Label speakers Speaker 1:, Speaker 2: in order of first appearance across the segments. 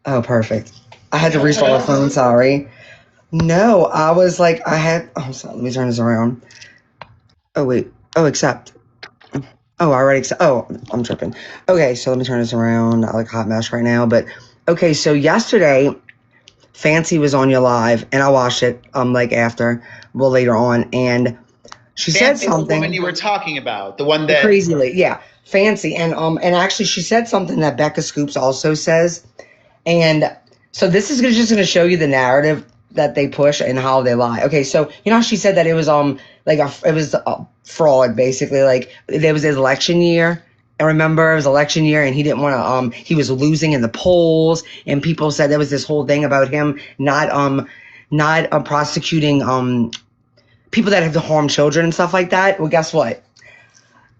Speaker 1: Oh, perfect. I had to restart my phone. Sorry. No, I was like, oh, sorry, let me turn this around. Oh, wait. Oh, accept. Oh, I already accept. Oh, I'm tripping. Okay, so let me turn this around. I like hot mess right now. But okay, so yesterday, Fancy was on your live, and I watched it, like after, well, later on, and she said
Speaker 2: Fancy, the
Speaker 1: something.
Speaker 2: woman you were talking about, the one
Speaker 1: The
Speaker 2: that
Speaker 1: crazy lady, yeah, Fancy, and actually, she said something that Becca Scoops also says, and so this is just going to show you the narrative that they push and how they lie. Okay, so you know how she said that it was like it was a fraud basically, like there was his election year. And remember, it was election year, and he didn't want to. He was losing in the polls, and people said there was this whole thing about him not prosecuting people that have harmed children and stuff like that. Well, guess what?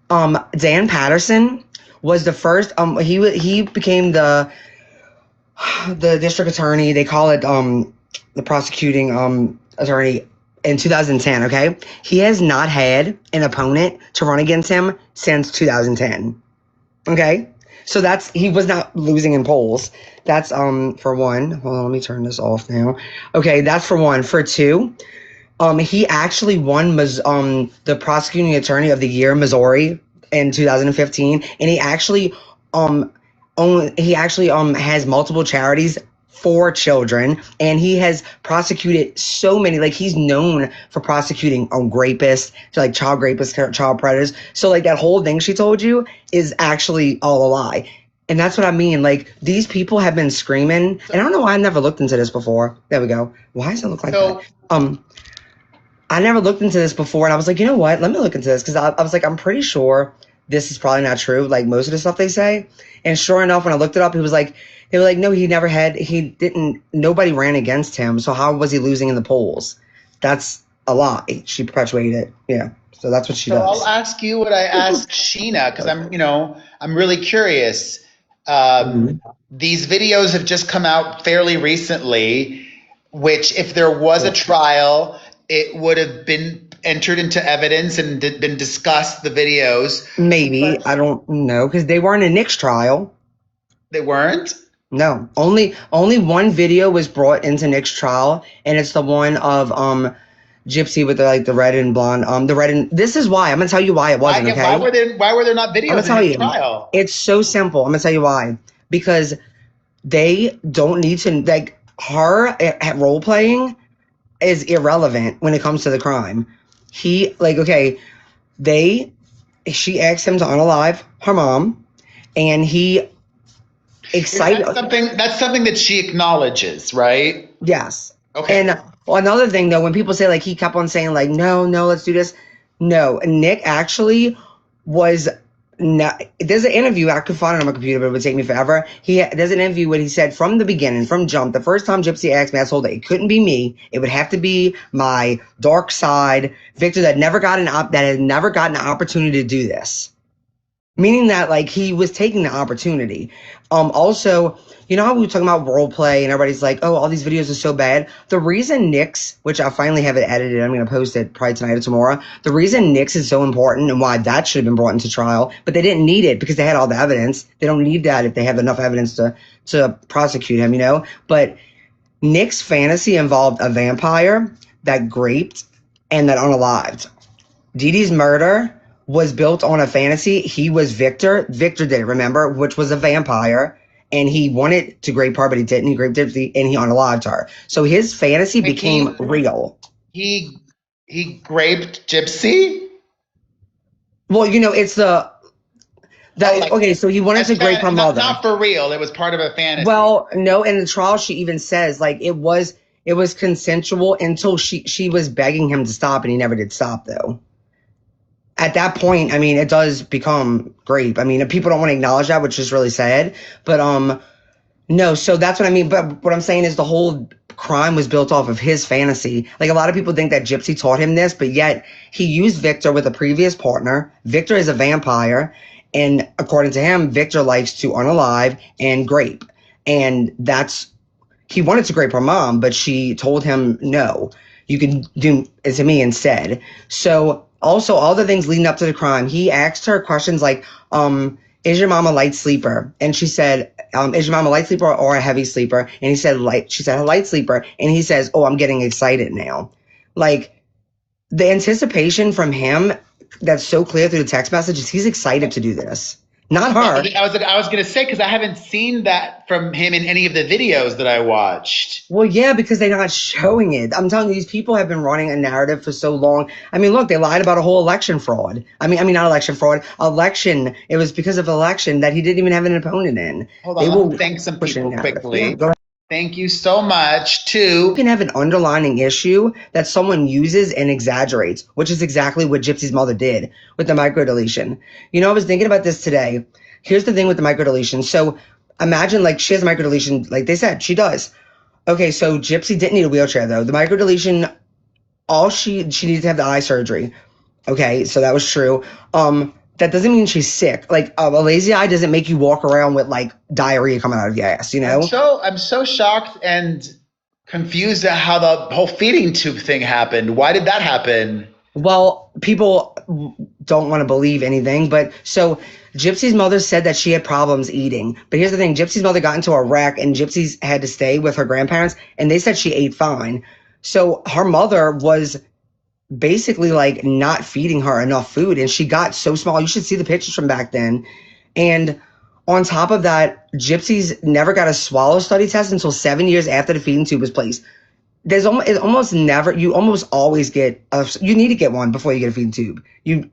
Speaker 1: Dan Patterson was the first. He became the district attorney. They call it the prosecuting attorney in 2010. Okay, he has not had an opponent to run against him since 2010. Okay, so he was not losing in polls. That's for one. Hold on, let me turn this off now. Okay, that's for one. For two, he actually won the prosecuting attorney of the year, Missouri, in 2015, and he actually has multiple charities for children, and he has prosecuted so many. Like, he's known for prosecuting rapists, so like child rapists, child predators. So like that whole thing she told you is actually all a lie. And that's what I mean. Like, these people have been screaming, and I don't know why I never looked into this before. There we go. Why does it look like that? I never looked into this before, and I was like, you know what? Let me look into this, because I was like, I'm pretty sure this is probably not true, like most of the stuff they say. And sure enough, when I looked it up, they were like, no, nobody ran against him. So how was he losing in the polls? That's a lie. She perpetuated it. Yeah. So that's what she does.
Speaker 2: I'll ask you what I asked Sheena, because I'm really curious. These videos have just come out fairly recently, which if there was a trial, it would have been entered into evidence and been discussed, the videos.
Speaker 1: Maybe. I don't know, because they weren't a Nick's trial.
Speaker 2: They weren't?
Speaker 1: No. Only one video was brought into Nick's trial, and it's the one of Gypsy with the red and blonde. This is why. I'm gonna tell you why it wasn't. Okay.
Speaker 2: Why were there not videos in the trial?
Speaker 1: It's so simple. I'm gonna tell you why. Because they don't need to, like, her at role playing is irrelevant when it comes to the crime. She asked him to unalive her mom, and he excited.
Speaker 2: That's something that she acknowledges, right?
Speaker 1: Yes.
Speaker 2: Okay.
Speaker 1: And another thing, though, when people say, like, he kept on saying, like, no, let's do this. No, Nick actually was not. There's an interview, I could find it on my computer, but it would take me forever. There's an interview where he said from the beginning, from jump, the first time Gypsy asked me, I told her it couldn't be me. It would have to be my dark side, Victor, that had never gotten an opportunity to do this. Meaning that, like, he was taking the opportunity. Also, you know how we were talking about role play and everybody's like, oh, all these videos are so bad. The reason Nick's, which I finally have it edited, I'm going to post it probably tonight or tomorrow. The reason Nick's is so important and why that should have been brought into trial, but they didn't need it because they had all the evidence. They don't need that if they have enough evidence to prosecute him, But Nick's fantasy involved a vampire that raped and that unalived. Dee Dee's murder was built on a fantasy. He was Victor. Victor did it, remember, which was a vampire. And he wanted to grape her, but he didn't. He raped Gypsy, and he unalived her. So his fantasy became real.
Speaker 2: He raped Gypsy?
Speaker 1: Well, it's okay, so he wanted to grape her mother.
Speaker 2: Not for real. It was part of a fantasy.
Speaker 1: Well, no, in the trial, she even says, like, it was consensual until she was begging him to stop, and he never did stop, though. At that point, I mean, it does become grape. I mean, people don't want to acknowledge that, which is really sad. But no, so that's what I mean. But what I'm saying is the whole crime was built off of his fantasy. Like, a lot of people think that Gypsy taught him this, but yet he used Victor with a previous partner. Victor is a vampire, and according to him, Victor likes to unalive and grape. And he wanted to grape her mom, but she told him, no, you can do it to me instead. So also, all the things leading up to the crime, he asked her questions like, is your mom a light sleeper? And she said, is your mom a light sleeper or a heavy sleeper? And he said light. She said a light sleeper. And he says, oh, I'm getting excited now. Like the anticipation from him that's so clear through the text messages, he's excited to do this. Not her.
Speaker 2: I was gonna say, because I haven't seen that from him in any of the videos that I watched.
Speaker 1: Well, yeah, because they're not showing it. I'm telling you, these people have been running a narrative for so long. I mean, look, they lied about a whole election fraud. I mean, not election fraud, election. It was because of election that he didn't even have an opponent in.
Speaker 2: Hold on, let me thank some people quickly.
Speaker 1: Yeah, go ahead.
Speaker 2: Thank you so much.
Speaker 1: You can have an underlining issue that someone uses and exaggerates, which is exactly what Gypsy's mother did with the microdeletion. You know, I was thinking about this today. Here's the thing with the microdeletion. So imagine like she has a microdeletion, like they said, she does. Okay, so Gypsy didn't need a wheelchair though. The microdeletion, all she needed to have the eye surgery. Okay, so that was true. That doesn't mean she's sick. Like a lazy eye doesn't make you walk around with like diarrhea coming out of your ass, you know?
Speaker 2: I'm so shocked and confused at how the whole feeding tube thing happened. Why did that happen?
Speaker 1: Well, people don't want to believe anything, but so Gypsy's mother said that she had problems eating. But here's the thing, Gypsy's mother got into a wreck and Gypsy's had to stay with her grandparents and they said she ate fine. So her mother was basically like not feeding her enough food and she got so small. You should see the pictures from back then. And on top of that, Gypsy's never got a swallow study test until 7 years after the feeding tube was placed. There's almost never, you almost always get you need to get one before you get a feeding tube. You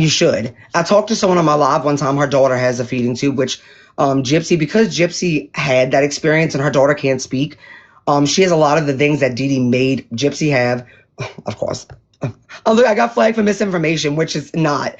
Speaker 1: should. I talked to someone on my live one time. Her daughter has a feeding tube, which because Gypsy had that experience and her daughter can't speak, she has a lot of the things that Dee Dee made Gypsy have. Of course. Oh, look, I got flagged for misinformation, which is not.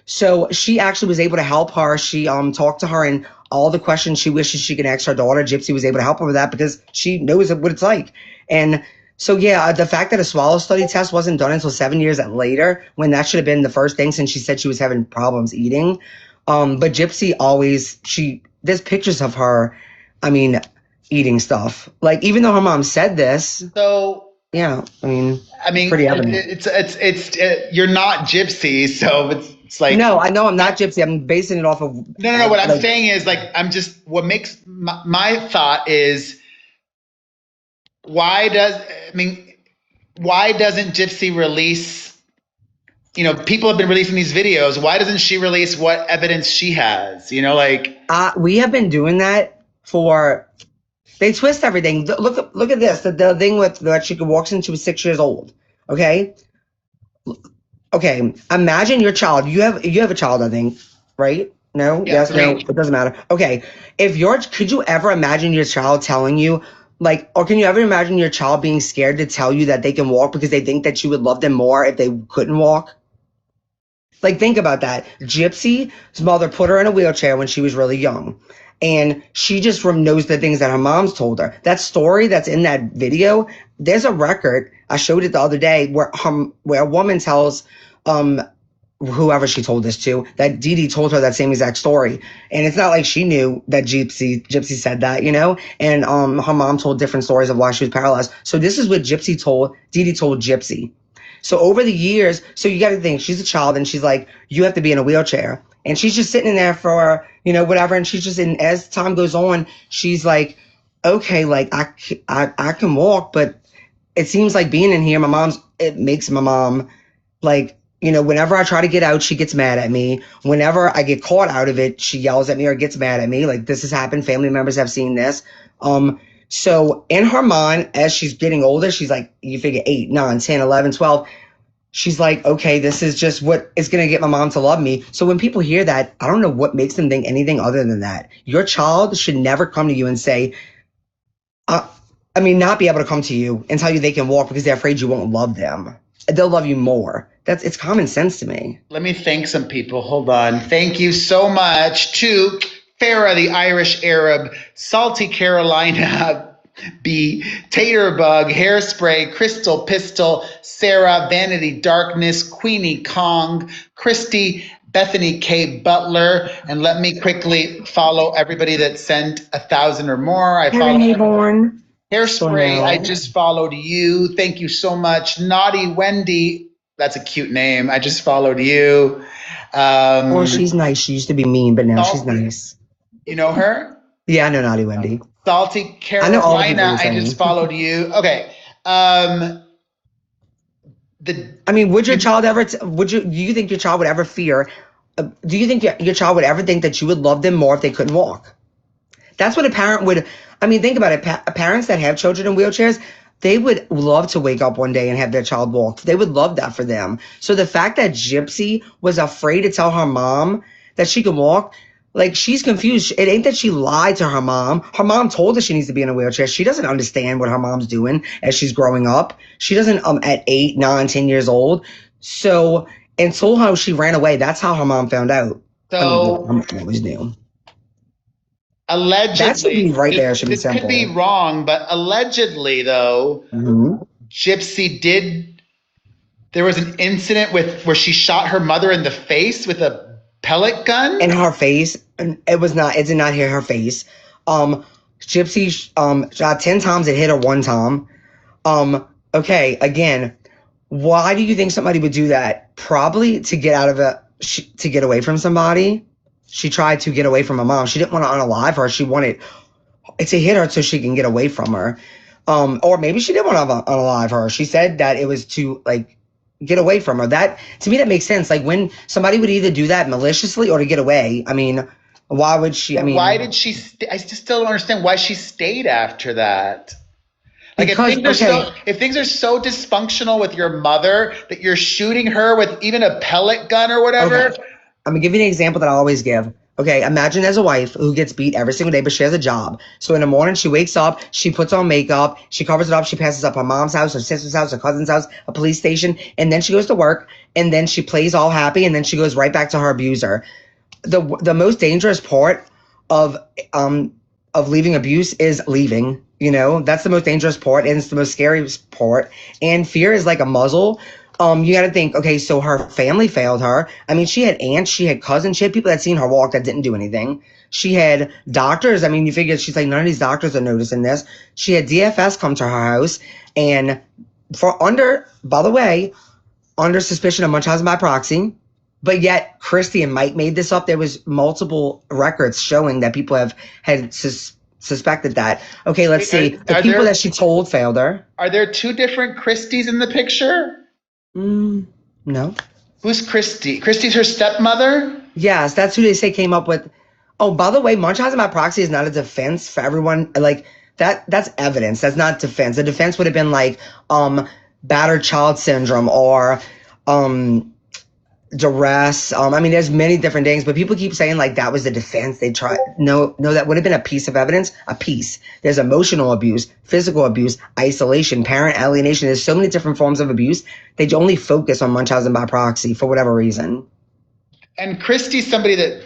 Speaker 1: So she actually was able to help her. She talked to her and all the questions she wishes she could ask her daughter. Gypsy was able to help her with that because she knows what it's like. And so, yeah, the fact that a swallow study test wasn't done until 7 years later, when that should have been the first thing since she said she was having problems eating. But Gypsy there's pictures of her, eating stuff. Like, even though her mom said this.
Speaker 2: So,
Speaker 1: yeah, pretty evident.
Speaker 2: It's you're not Gypsy, so it's like.
Speaker 1: No, I know I'm not Gypsy. I'm basing it off of.
Speaker 2: No. What I'm saying is like what makes my thought is why doesn't Gypsy release? You know, people have been releasing these videos. Why doesn't she release what evidence she has? You know, like
Speaker 1: we have been doing that for. They twist everything. Look at this. The thing with that she walks in, she was 6 years old. Okay. Okay. Imagine your child. You have a child, I think, right? No?
Speaker 2: Yeah,
Speaker 1: yes, no. It doesn't matter. Okay. Could you ever imagine your child telling you, or can you ever imagine your child being scared to tell you that they can walk because they think that you would love them more if they couldn't walk? Like, think about that. Gypsy's mother put her in a wheelchair when she was really young. And she just knows the things that her mom's told her. That story that's in that video, there's a record. I showed it the other day where a woman tells whoever she told this to that Dee Dee told her that same exact story. And it's not like she knew that Gypsy said that, you know? And her mom told different stories of why she was paralyzed. So this is what Dee Dee told Gypsy. So over the years, so you got to think, she's a child and she's like, you have to be in a wheelchair. And she's just sitting in there for, whatever. And she's just, and as time goes on, she's like, okay, like I can walk, but it seems like being in here, it makes my mom like, whenever I try to get out, she gets mad at me. Whenever I get caught out of it, she yells at me or gets mad at me. Like this has happened. Family members have seen this. So in her mind, as she's getting older, she's like, you figure 8, 9, 10, 11, 12. She's like, okay, this is just what is going to get my mom to love me. So when people hear that, I don't know what makes them think anything other than that. Your child should never come to you and say, not be able to come to you and tell you they can walk because they're afraid you won't love them. They'll love you more. It's common sense to me.
Speaker 2: Let me thank some people. Hold on. Thank you so much to Farah, the Irish Arab, Salty Carolina, B, Taterbug, Hairspray, Crystal Pistol, Sarah, Vanity Darkness, Queenie Kong, Christy, Bethany K. Butler, and let me quickly follow everybody that sent 1,000 or more. I follow
Speaker 1: Hayborn.
Speaker 2: Hairspray. I just followed you. Thank you so much. Naughty Wendy. That's a cute name. I just followed you.
Speaker 1: Well, she's nice. She used to be mean, but now she's nice.
Speaker 2: You know her?
Speaker 1: Yeah, I know Naughty Wendy.
Speaker 2: Salty
Speaker 1: I know all the people
Speaker 2: Carolina.
Speaker 1: you're
Speaker 2: I just
Speaker 1: saying.
Speaker 2: followed you. Okay.
Speaker 1: I mean, would your child ever? Do you think your child would ever fear? Do you think your child would ever think that you would love them more if they couldn't walk? That's what a parent would. I mean, think about it. Parents that have children in wheelchairs, they would love to wake up one day and have their child walk. They would love that for them. So the fact that Gypsy was afraid to tell her mom that she could walk, like she's confused. It ain't that she lied to her mom. Her mom told her she needs to be in a wheelchair. She doesn't understand what her mom's doing as she's growing up. She doesn't at 8, 9, 10 years old. So until how she ran away, that's how her mom found out. I mean, her
Speaker 2: So
Speaker 1: mom always knew. That should be
Speaker 2: allegedly,
Speaker 1: right there. It should be
Speaker 2: this could be
Speaker 1: simple.
Speaker 2: wrong, but allegedly, though, Gypsy did. There was an incident where she shot her mother in the face with a pellet gun.
Speaker 1: In her face. And it did not hit her face. Gypsy shot 10 times, it hit her one time. Okay, again, why do you think somebody would do that? Probably to get out of to get away from somebody. She tried to get away from her mom. She didn't want to unalive her. She wanted to hit her so she can get away from her. Or maybe she did want to unalive her. She said that it was to like get away from her. That to me that makes sense. Like when somebody would either do that maliciously or to get away. I mean, why would she? I mean,
Speaker 2: why did she? I just still don't understand why she stayed after that. Like
Speaker 1: because
Speaker 2: if things are so dysfunctional with your mother that you're shooting her with even a pellet gun or whatever.
Speaker 1: Okay. I'm gonna give you an example that I always give. Okay, imagine there's a wife who gets beat every single day, but she has a job. So in the morning, she wakes up, she puts on makeup, she covers it up, she passes up her mom's house, her sister's house, her cousin's house, a police station, and then she goes to work, and then she plays all happy, and then she goes right back to her abuser. The most dangerous part of leaving abuse is leaving. You know, that's the most dangerous part, and it's the most scary part. And fear is like a muzzle. You got to think, okay, so her family failed her. I mean, she had aunts, she had cousins, she had people that seen her walk that didn't do anything. She had doctors. I mean, you figure she's like, none of these doctors are noticing this. She had DFS come to her house, and by the way, under suspicion of Munchausen by proxy. But yet, Christy and Mike made this up. There was multiple records showing that people had suspected that. Okay, let's see. The people that she told failed her.
Speaker 2: Are there two different Christies in the picture?
Speaker 1: No.
Speaker 2: Who's Christy? Christy's her stepmother?
Speaker 1: Yes, that's who they say came up with. Oh, by the way, Munchausen by proxy is not a defense for everyone. Like that's evidence. That's not defense. The defense would have been like battered child syndrome or duress. I mean, there's many different things, but people keep saying like that was the defense. They try. No, that would have been a piece of evidence. A piece. There's emotional abuse, physical abuse, isolation, parent alienation. There's so many different forms of abuse. They only focus on Munchausen by proxy for whatever reason.
Speaker 2: And Christy's somebody that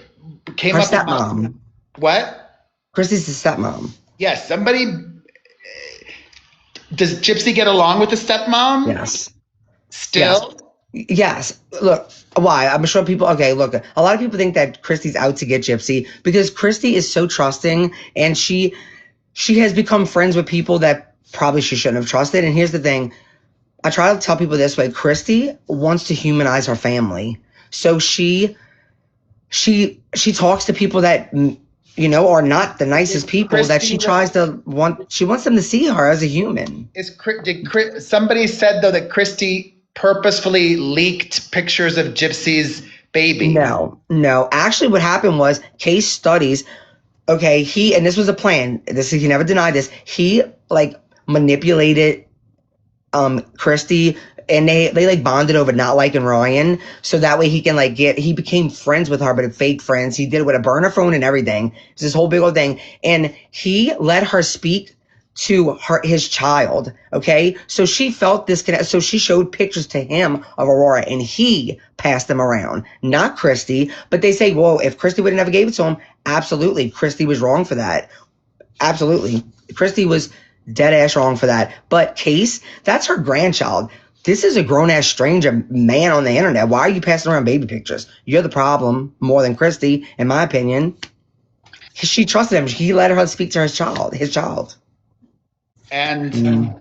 Speaker 2: came up
Speaker 1: stepmom.
Speaker 2: With what?
Speaker 1: Christy's the stepmom.
Speaker 2: Yes, somebody. Does Gypsy get along with the stepmom?
Speaker 1: Yes.
Speaker 2: Still?
Speaker 1: Yes. Look, why? I'm sure people, okay, look, a lot of people think that Christy's out to get Gypsy because Christy is so trusting and she has become friends with people that probably she shouldn't have trusted. And here's the thing. I try to tell people this way. Christy wants to humanize her family. So she talks to people that, you know, are not the nicest people Christy that she wants them to see her as a human.
Speaker 2: Somebody said though that Christy purposefully leaked pictures of Gypsy's baby.
Speaker 1: No. Actually, what happened was case studies. Okay, and this was a plan. He never denied this. He like manipulated Christy, and they like bonded over not liking Ryan, so that way he can like he became friends with her, but fake friends. He did it with a burner phone and everything. It's this whole big old thing, and he let her speak to his child. Okay, so she felt this connection. So she showed pictures to him of Aurora, and he passed them around, not Christy. But they say, well, if Christy would have never gave it to him, absolutely, Christy was wrong for that. Absolutely, Christy was dead ass wrong for that. But Case, that's her grandchild. This is a grown ass stranger man on the internet. Why are you passing around baby pictures? You're the problem more than Christy, in my opinion. She trusted him. He let her speak to his child.
Speaker 2: And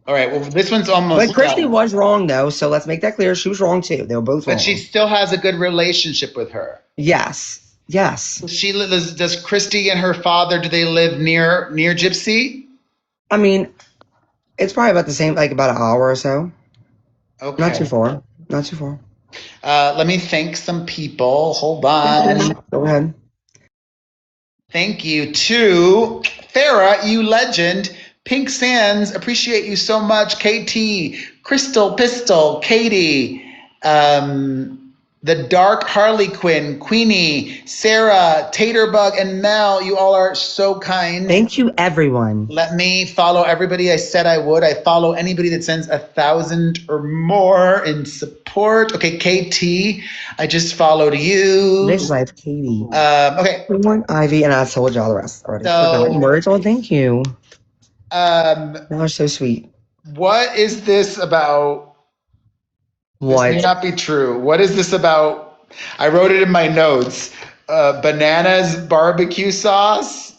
Speaker 2: all right, well, this one's almost.
Speaker 1: But Christy was wrong though, so let's make that clear. She was wrong too. They were both wrong.
Speaker 2: But she still has a good relationship with her.
Speaker 1: Yes. Yes.
Speaker 2: Does Christy and her father, do they live near Gypsy?
Speaker 1: I mean, it's probably about the same, like about an hour or so.
Speaker 2: Okay.
Speaker 1: Not too far. Not too far.
Speaker 2: Let me thank some people. Hold on.
Speaker 1: Go ahead.
Speaker 2: Thank you to Farah, you legend. Pink Sands, appreciate you so much. KT, Crystal Pistol, Katie, the Dark Harley Quinn, Queenie, Sarah, Taterbug, and Mel. You all are so kind.
Speaker 1: Thank you, everyone.
Speaker 2: Let me follow everybody I said I would. I follow anybody that sends 1,000 or more in support. Okay, KT, I just folled you.
Speaker 1: Live Life, Katie.
Speaker 2: Okay.
Speaker 1: Ivy, and I told y'all the rest already.
Speaker 2: So,
Speaker 1: words. Oh, thank you. That was so sweet.
Speaker 2: What is this about?
Speaker 1: What?
Speaker 2: This may not be true. What is this about? I wrote it in my notes. Bananas barbecue sauce.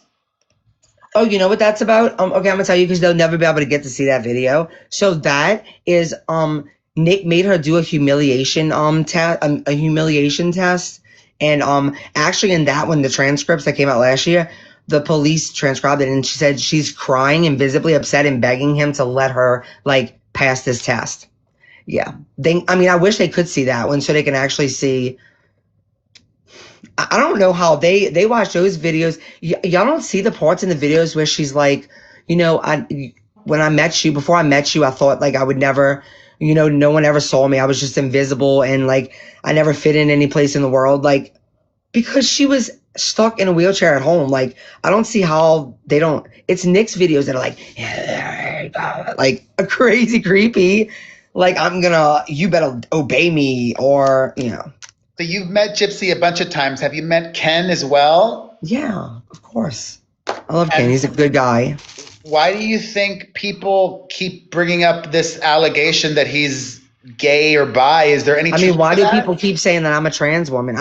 Speaker 1: Oh, you know what that's about? Okay, I'm gonna tell you because they'll never be able to get to see that video. So that is Nick made her do a humiliation test, a humiliation test, and actually in that one, the transcripts that came out last year, the police transcribed it, and she said she's crying and visibly upset and begging him to let her like pass this test. Yeah, I wish they could see that one so they can actually see. I don't know how they watch those videos. Y'all don't see the parts in the videos where she's like, when I met you, before I met you, I thought like I would never, no one ever saw me. I was just invisible and like I never fit in any place in the world. Like, because she was stuck in a wheelchair at home. Like, I don't see how they don't. It's Nick's videos that are like a crazy creepy. Like, you better obey me or.
Speaker 2: So you've met Gypsy a bunch of times. Have you met Ken as well?
Speaker 1: Yeah, of course. I love Ken. He's a good guy.
Speaker 2: Why do you think people keep bringing up this allegation that he's gay or bi? Is there any truth
Speaker 1: why
Speaker 2: to
Speaker 1: do
Speaker 2: that?
Speaker 1: people keep saying that I'm a trans woman?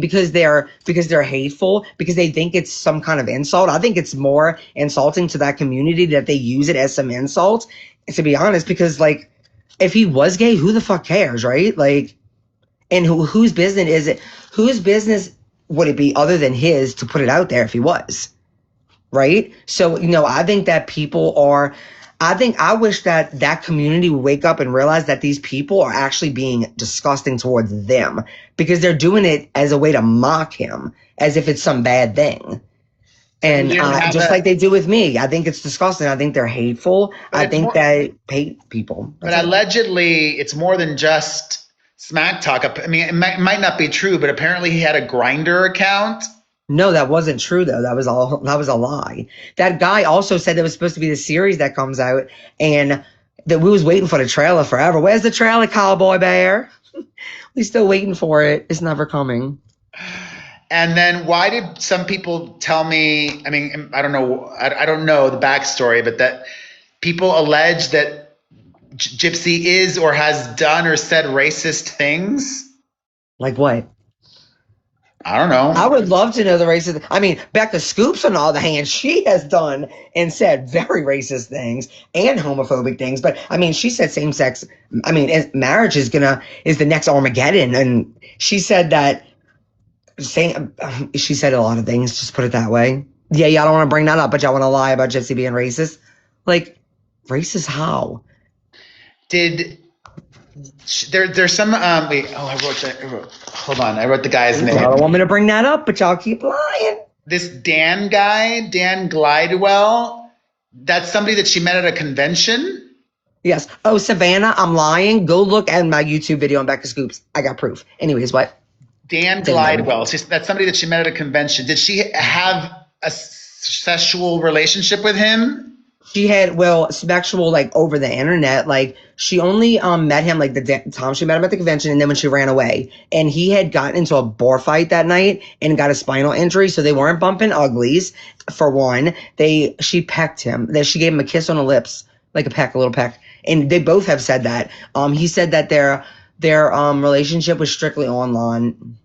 Speaker 1: Because they're hateful, because they think it's some kind of insult. I think it's more insulting to that community that they use it as some insult. To be honest, because like if he was gay, who the fuck cares, right? Like, and whose business is it? Whose business would it be other than his to put it out there if he was? Right? So, I think that I wish that community would wake up and realize that these people are actually being disgusting towards them because they're doing it as a way to mock him as if it's some bad thing. And just like they do with me, I think it's disgusting. I think they're hateful. I think they hate people.
Speaker 2: But allegedly, it's more than just smack talk. I mean, it might not be true, but apparently he had a Grindr account.
Speaker 1: No, that wasn't true though. That was a lie. That guy also said there was supposed to be the series that comes out and that we was waiting for the trailer forever. Where's the trailer, Cowboy Bear? We still waiting for it. It's never coming.
Speaker 2: And then why did some people tell me, I mean, I don't know the backstory, but that people allege that Gypsy is or has done or said racist things?
Speaker 1: Like what?
Speaker 2: I don't know.
Speaker 1: I would love to know the racist. Becca Scoops, on the other hand, she has done and said very racist things and homophobic things. But she said same sex. Marriage is the next Armageddon, and she said that. She said a lot of things. Just put it that way. Yeah, y'all don't want to bring that up, but y'all want to lie about Gypsy being racist. Like, racist how?
Speaker 2: There's some wait, hold on, I wrote the guy's name.
Speaker 1: I don't want me to bring that up, but y'all keep lying.
Speaker 2: This Dan guy, Dan Glidewell, that's somebody that she met at a convention?
Speaker 1: Yes. Oh, Savannah, I'm lying. Go look at my YouTube video on Becca Scoops. I got proof. Anyways, what?
Speaker 2: Dan Glidewell. That's somebody that she met at a convention. Did she have a sexual relationship with him?
Speaker 1: She had, sexual, like, over the internet. Like, she only met him, like, the time she met him at the convention, and then when she ran away. And he had gotten into a bar fight that night and got a spinal injury, so they weren't bumping uglies, for one. She pecked him. She gave him a kiss on the lips, like a little peck. And they both have said that. He said that their relationship was strictly online.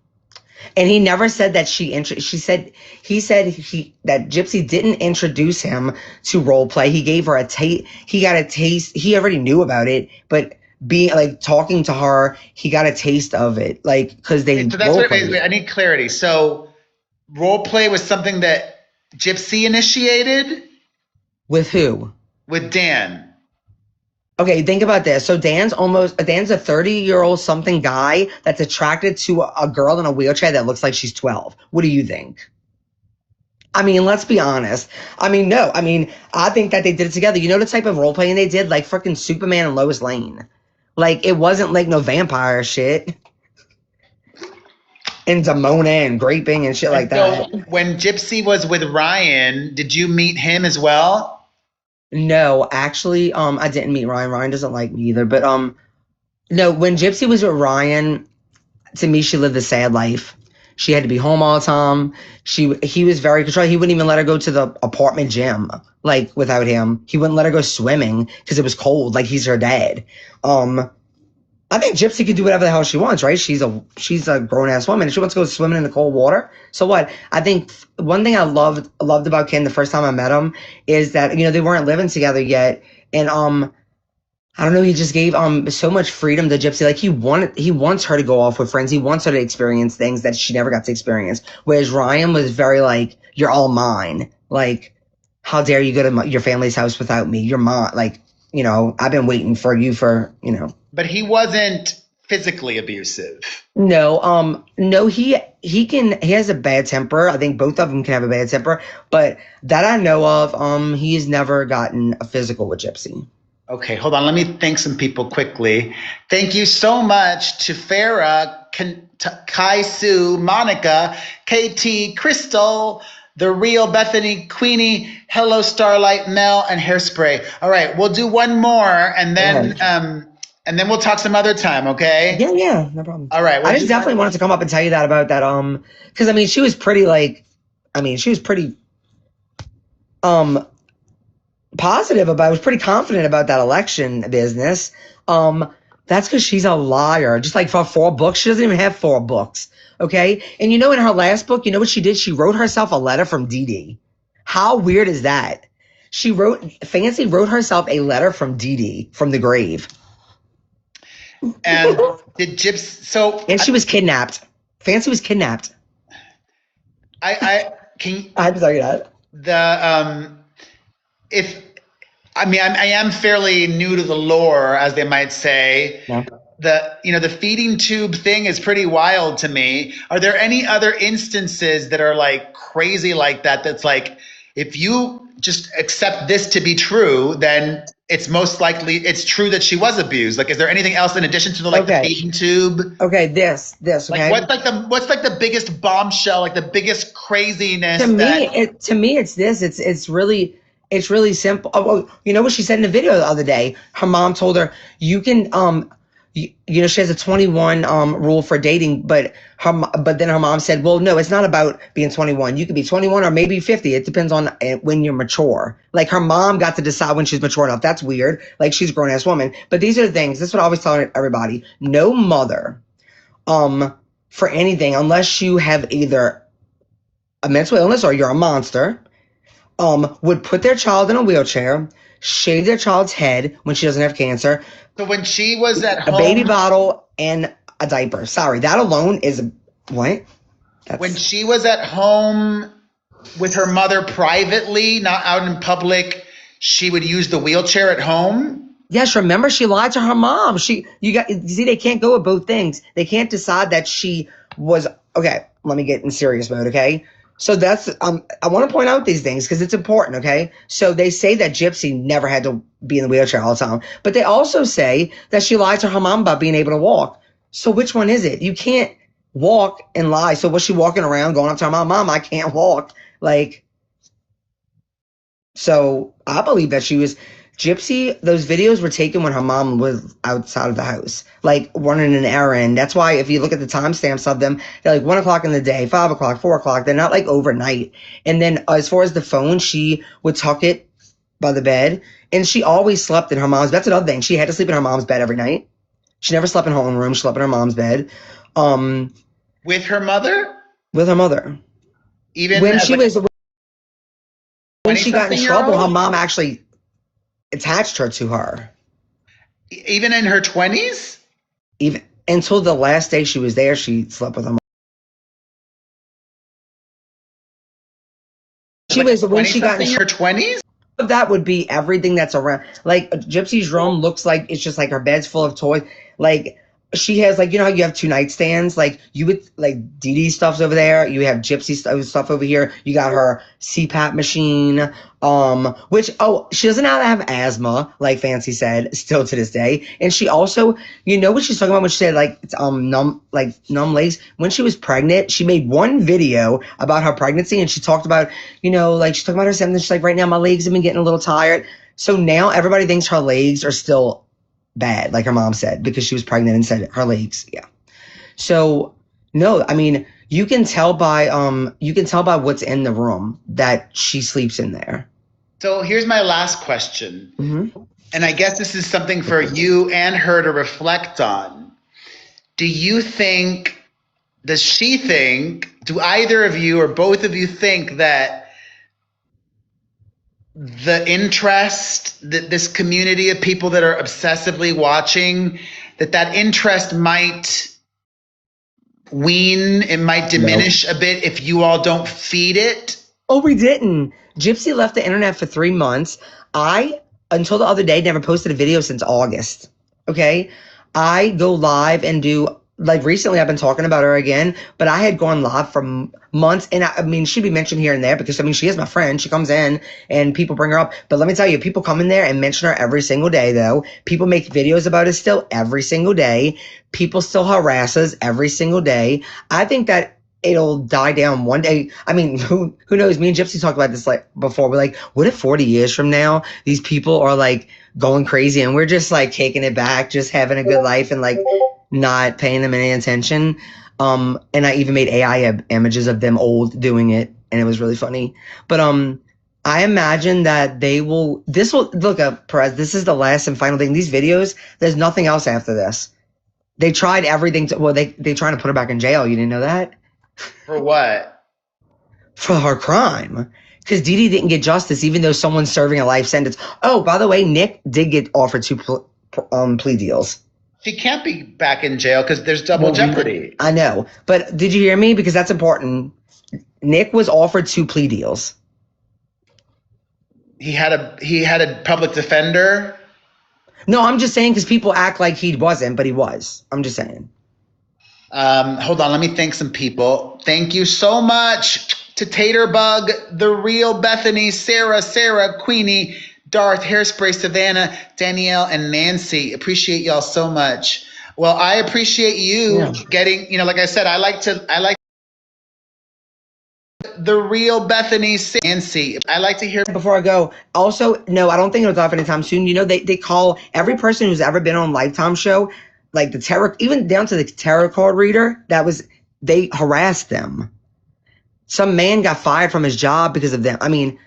Speaker 1: And he never said that he said that Gypsy didn't introduce him to role play. He gave her a taste. He got a taste. He already knew about it, but being like talking to her, he got a taste of it. Like, cause they.
Speaker 2: So that's what I need clarity. So role play was something that Gypsy initiated
Speaker 1: With who?
Speaker 2: with Dan.
Speaker 1: Okay, think about this. So Dan's a 30-year-old something guy that's attracted to a girl in a wheelchair that looks like she's 12. What do you think? I mean, let's be honest. I mean, no. I mean, I think that they did it together. You know the type of role playing they did? Like freaking Superman and Lois Lane. Like, it wasn't like no vampire shit. And Demona and graping and shit
Speaker 2: And
Speaker 1: like
Speaker 2: so
Speaker 1: that.
Speaker 2: when Gypsy was with Ryan, did you meet him as well?
Speaker 1: No, actually, I didn't meet Ryan. Ryan doesn't like me either. But no, when Gypsy was with Ryan, to me, she lived a sad life. She had to be home all the time. He was very controlling. He wouldn't even let her go to the apartment gym, like without him. He wouldn't let her go swimming because it was cold. Like he's her dad. I think Gypsy could do whatever the hell she wants, right? She's a grown ass woman. If she wants to go swimming in the cold water, so what? I think one thing I loved about Ken the first time I met him is that they weren't living together yet, and I don't know. He just gave so much freedom to Gypsy. Like he wants her to go off with friends. He wants her to experience things that she never got to experience. Whereas Ryan was very like, "You're all mine." Like, how dare you go to your family's house without me? You're mine. Like, I've been waiting for you for.
Speaker 2: But he wasn't physically abusive.
Speaker 1: No. He has a bad temper. I think both of them can have a bad temper. But that I know of, he's never gotten a physical with Gypsy.
Speaker 2: Okay, hold on. Let me thank some people quickly. Thank you so much to Farah, Kai Sue, Monica, KT, Crystal, The Real Bethany, Queenie, Hello Starlight, Mel, and Hairspray. All right, we'll do one more and then we'll talk some other time, okay?
Speaker 1: Yeah, no problem.
Speaker 2: All right.
Speaker 1: I just definitely wanted to come up and tell you that about that, because I mean she was pretty positive about was pretty confident about that election business. That's because she's a liar. Just like for 4 books, she doesn't even have 4 books. Okay. And in her last book, you know what she did? She wrote herself a letter from Dee Dee. How weird is that? Fancy wrote herself a letter from Dee Dee from the grave.
Speaker 2: And did Gypsy
Speaker 1: and she was kidnapped. Fancy was kidnapped.
Speaker 2: I
Speaker 1: have to tell you that.
Speaker 2: I am fairly new to the lore, as they might say.
Speaker 1: Yeah.
Speaker 2: The feeding tube thing is pretty wild to me. Are there any other instances that are like crazy like that? That's like, if you just accept this to be true, then it's most likely it's true that she was abused. Like, is there anything else in addition to the feeding tube?
Speaker 1: Okay, this. Okay.
Speaker 2: Like, what's the biggest bombshell? Like the biggest craziness?
Speaker 1: To me, it's this. It's really simple. Oh, well, you know what she said in the video the other day? Her mom told her you can she has a 21 rule for dating, but then her mom said, well, no, it's not about being 21. You could be 21 or maybe 50. It depends on when you're mature. Like her mom got to decide when she's mature enough. That's weird. Like she's a grown ass woman. But these are the things. This is what I always tell everybody. No mother, for anything, unless you have either a mental illness or you're a monster, would put their child in a wheelchair, shave their child's head when she doesn't have cancer.
Speaker 2: So when she was at home,
Speaker 1: a baby bottle and a diaper. Sorry, that alone is what?
Speaker 2: When she was at home with her mother privately, not out in public, she would use the wheelchair at home.
Speaker 1: Yes, remember she lied to her mom. You see, they can't go with both things. They can't decide that she was okay. Let me get in serious mode, okay? So that's I want to point out these things because it's important, okay? So they say that Gypsy never had to be in the wheelchair all the time, but they also say that she lied to her mom about being able to walk. So which one is it? You can't walk and lie. So was she walking around going up to her mom, I can't walk? Like, so I believe that she was Gypsy. Those videos were taken when her mom was outside of the house, like running an errand. That's why if you look at the timestamps of them, they're like 1 o'clock in the day, 5 o'clock, 4 o'clock. They're not like overnight. And then as far as the phone, she would tuck it by the bed, and she always slept in her mom's bed. That's another thing. She had to sleep in her mom's bed every night. She never slept in her own room. She slept in her mom's bed.
Speaker 2: With her mother?
Speaker 1: With her mother.
Speaker 2: Even
Speaker 1: when she got in trouble, her mom actually attached her to her.
Speaker 2: Even in her 20s?
Speaker 1: Even until the last day she was there, she slept with her mom. She was when she got in
Speaker 2: your 20s.
Speaker 1: of that would be everything that's around. Like Gypsy's room looks like it's just like her bed's full of toys. Like she has like, you know how you have two nightstands? Like you would like Dee Dee stuff's over there. You have Gypsy stuff over here. You got her CPAP machine. Which she doesn't know how to have asthma, like Fancy said, still to this day. And she also, you know what she's talking about when she said like it's numb legs. When she was pregnant, she made one video about her pregnancy and she talked about, you know, like she talked about her symptoms. She's like, right now my legs have been getting a little tired. So now everybody thinks her legs are still bad, like her mom said, because she was pregnant and said her legs. Yeah. So no, I mean, you can tell by what's in the room that she sleeps in there.
Speaker 2: So here's my last question.
Speaker 1: Mm-hmm.
Speaker 2: And I guess this is something for you and her to reflect on. Do either of you or both of you think that the interest, that this community of people that are obsessively watching, that interest might wane, it might diminish a bit if you all don't feed it?
Speaker 1: Oh, we didn't. Gypsy left the internet for 3 months. Until the other day, never posted a video since August. Okay. I go live and do, like recently I've been talking about her again, but I had gone live for months. And I mean, she'd be mentioned here and there because I mean, she is my friend. She comes in and people bring her up. But let me tell you, people come in there and mention her every single day though. People make videos about her still every single day. People still harass us every single day. I think that it'll die down one day. I mean, who knows? Me and Gypsy talked about this like before. We're like, what if 40 years from now, these people are like going crazy and we're just like taking it back, just having a good life and like not paying them any attention. And I even made AI images of them old doing it. And it was really funny. But, I imagine that look up Perez. This is the last and final thing. These videos, there's nothing else after this. They tried everything they trying to put her back in jail. You didn't know that?
Speaker 2: For what?
Speaker 1: For her crime. Because Dee Dee didn't get justice, even though someone's serving a life sentence. Oh, by the way, Nick did get offered 2 plea deals.
Speaker 2: She can't be back in jail because there's double jeopardy.
Speaker 1: I know. But did you hear me? Because that's important. Nick was offered 2 plea deals.
Speaker 2: He had a public defender?
Speaker 1: No, I'm just saying because people act like he wasn't, but he was. I'm just saying.
Speaker 2: Hold on, let me thank some people. Thank you so much to Taterbug, The Real Bethany, Sarah, Queenie, Darth, Hairspray, Savannah, Danielle, and Nancy. Appreciate y'all so much. Well, I appreciate you getting, like I said, I like The Real Bethany, Nancy. I like to hear.
Speaker 1: Before I go, also, no, I don't think it'll die anytime soon. You know, they call every person who's ever been on Lifetime show, like the tarot, even down to the tarot card reader, they harassed them. Some man got fired from his job because of them. I mean,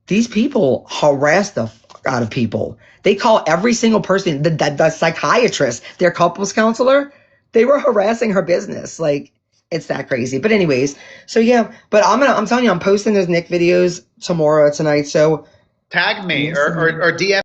Speaker 1: these people harass the fuck out of people. They call every single person, the psychiatrist, their couples counselor, they were harassing her business. Like, it's that crazy. But anyways, so yeah, but I'm telling you, I'm posting those Nick videos tonight. So
Speaker 2: tag me or DM.